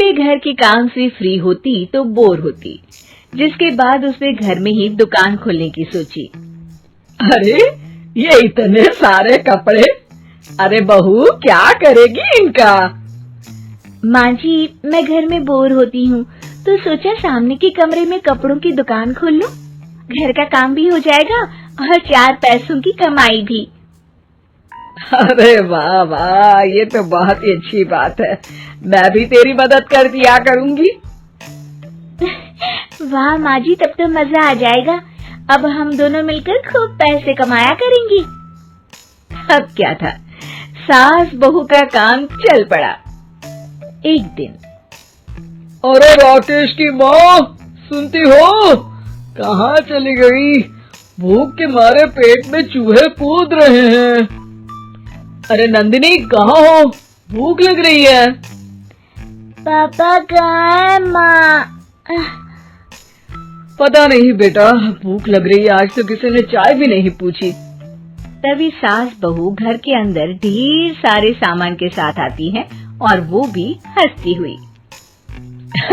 घंटे घर के काम से फ्री होती तो बोर होती, जिसके बाद उसने घर में ही दुकान खोलने की सोची। अरे ये इतने सारे कपड़े, अरे बहू क्या करेगी इनका? माँ जी, मैं घर में बोर होती हूँ तो सोचा सामने के कमरे में कपड़ों की दुकान खोल लूं। घर का काम भी हो जाएगा और 4 पैसों की कमाई भी। अरे वाह वाह, ये तो बहुत ही अच्छी बात है। मैं भी तेरी मदद कर दिया करूंगी। वाह माँ जी, तब तो मजा आ जाएगा। अब हम दोनों मिलकर खूब पैसे कमाया करेंगे। अब क्या था, सास बहू का काम चल पड़ा। एक दिन, अरे राकेश की माँ, सुनती हो? कहाँ चली गई? भूख के मारे पेट में चूहे कूद रहे हैं। अरे नंदिनी, कहाँ हो? भूख लग रही है। पापा कहाँ है माँ? पता नहीं बेटा, भूख लग रही है। आज तो किसी ने चाय भी नहीं पूछी। तभी सास बहू घर के अंदर ढेर सारे सामान के साथ आती हैं और वो भी हंसती हुई।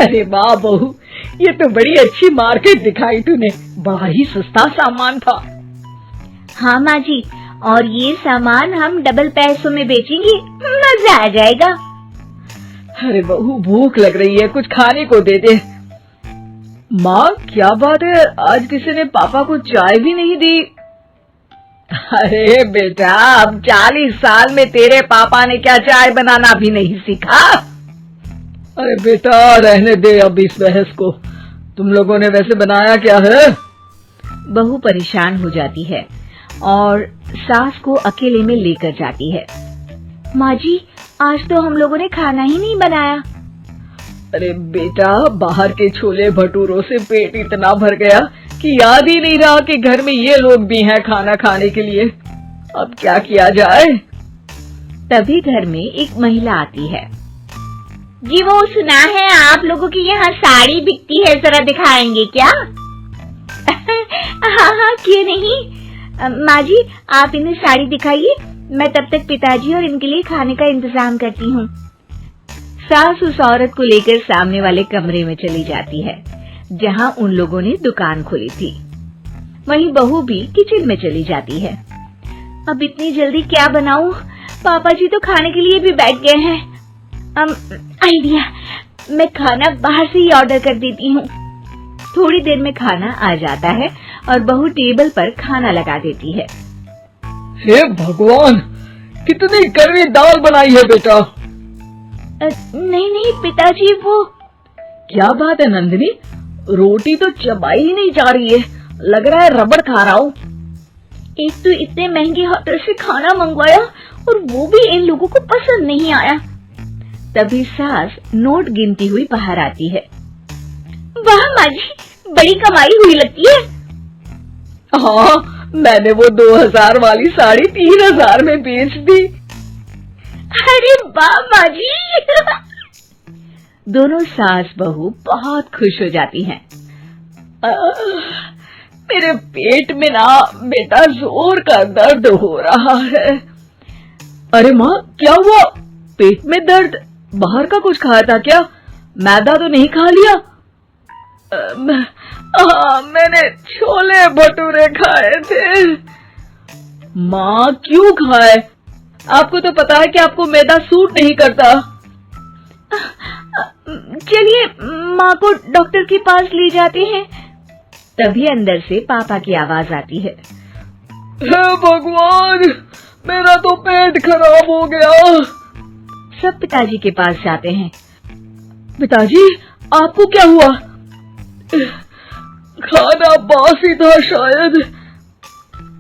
अरे वाह बहू, ये तो बड़ी अच्छी मार्केट दिखाई तूने। बड़ा ही सस्ता सामान था। हाँ माँ जी, और ये सामान हम डबल पैसों में बेचेंगे, मजा आ जाएगा। अरे बहू, भूख लग रही है, कुछ खाने को दे दे। माँ क्या बात है, आज किसी ने पापा को चाय भी नहीं दी। अरे बेटा, अब 40 साल में तेरे पापा ने क्या चाय बनाना भी नहीं सीखा? अरे बेटा रहने दे अब इस बहस को। तुम लोगों ने वैसे बनाया क्या है? बहू परेशान हो जाती है और सास को अकेले में लेकर जाती है। माँ जी, आज तो हम लोगों ने खाना ही नहीं बनाया। अरे बेटा, बाहर के छोले भटूरों से पेट इतना भर गया कि याद ही नहीं रहा कि घर में ये लोग भी हैं खाना खाने के लिए। अब क्या किया जाए? तभी घर में एक महिला आती है। जी, वो सुना है आप लोगों की यहाँ साड़ी बिकती है, जरा दिखाएंगे क्या? हाँ हाँ, क्यों नहीं। माँ जी, आप इन्हें साड़ी दिखाइए, मैं तब तक पिताजी और इनके लिए खाने का इंतजाम करती हूँ। सास उस औरत को लेकर सामने वाले कमरे में चली जाती है जहाँ उन लोगों ने दुकान खोली थी। वहीं बहू भी किचन में चली जाती है। अब इतनी जल्दी क्या बनाऊं? पापा जी तो खाने के लिए भी बैठ गए हैं। आइडिया, मैं खाना बाहर से ही ऑर्डर कर देती हूँ। थोड़ी देर में खाना आ जाता है और बहू टेबल पर खाना लगा देती है। हे भगवान, कितनी कड़वी दाल बनाई है बेटा। नहीं नहीं पिताजी, वो क्या बात है नंदिनी, रोटी तो चबाई ही नहीं जा रही है, लग रहा है रबड़ खा रहा हूँ। एक तो इतने महंगे होटल से खाना मंगवाया और वो भी इन लोगों को पसंद नहीं आया। तभी सास नोट गिनती हुई बाहर आती है। वाह माँ जी, बड़ी कमाई हुई लगती है। हाँ, मैंने वो 2000 वाली साड़ी 3000 में बेच दी। अरे वाह माँ जी। दोनों सास बहू बहुत खुश हो जाती हैं। मेरे पेट में ना बेटा जोर का दर्द हो रहा है। अरे माँ, क्या हुआ? पेट में दर्द? बाहर का कुछ खाया था क्या? मैदा तो नहीं खा लिया? मैंने छोले भटूरे खाए थे। माँ क्यों खाए? आपको तो पता है कि आपको मैदा सूट नहीं करता। चलिए माँ को डॉक्टर के पास ले जाते हैं। तभी अंदर से पापा की आवाज आती है। हे भगवान, मेरा तो पेट खराब हो गया। सब पिताजी के पास जाते हैं। पिताजी, आपको क्या हुआ? खाना बासी था शायद।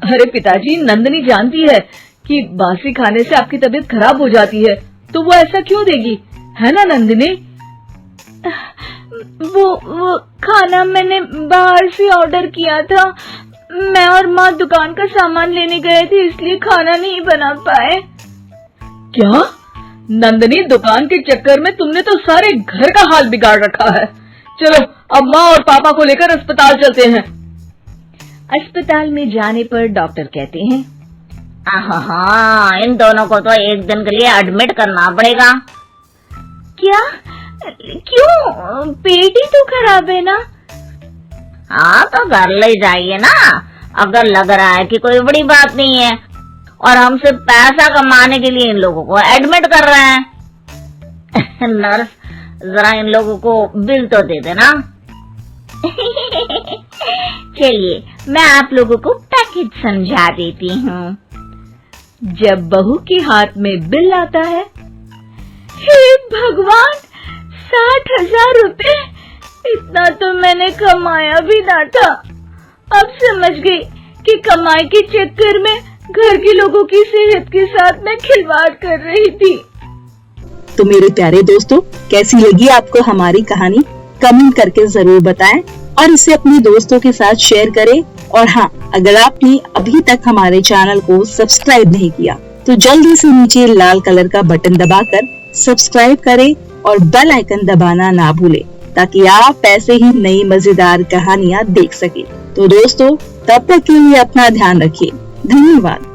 अरे पिताजी, नंदिनी जानती है कि बासी खाने से आपकी तबीयत खराब हो जाती है, तो वो ऐसा क्यों देगी, है ना नंदिनी? वो खाना मैंने बाहर से ऑर्डर किया था। मैं और माँ दुकान का सामान लेने गए थे, इसलिए खाना नहीं बना पाए। क्या नंदिनी, दुकान के चक्कर में तुमने तो सारे घर का हाल बिगाड़ रखा है। चलो अब माँ और पापा को लेकर अस्पताल चलते हैं। अस्पताल में जाने पर डॉक्टर कहते हैं, हाँ, इन दोनों को तो एक दिन के लिए एडमिट करना पड़ेगा। क्या? क्यों, पेट ही तो खराब है ना। हाँ तो घर ले जाइए ना, अगर लग रहा है कि कोई बड़ी बात नहीं है और हम सिर्फ पैसा कमाने के लिए इन लोगों को एडमिट कर रहे हैं। नर्स, जरा इन लोगों को बिल तो दे देना। चलिए मैं आप लोगों को पैकेज समझा देती हूँ। जब बहू के हाथ में बिल आता है, हे भगवान, 60,000 रुपए, इतना तो मैंने कमाया भी ना था। अब समझ गई कि कमाई के चक्कर में घर के लोगों की सेहत के साथ मैं खिलवाड़ कर रही थी। तो मेरे प्यारे दोस्तों, कैसी लगी आपको हमारी कहानी? कमेंट करके जरूर बताएं और इसे अपने दोस्तों के साथ शेयर करें। और हाँ, अगर आपने अभी तक हमारे चैनल को सब्सक्राइब नहीं किया तो जल्दी से नीचे लाल कलर का बटन दबाकर सब्सक्राइब करें और बेल आइकन दबाना ना भूलें, ताकि आप ऐसे ही नई मजेदार कहानियाँ देख सकें। तो दोस्तों, तब तक के लिए अपना ध्यान रखिए। धन्यवाद।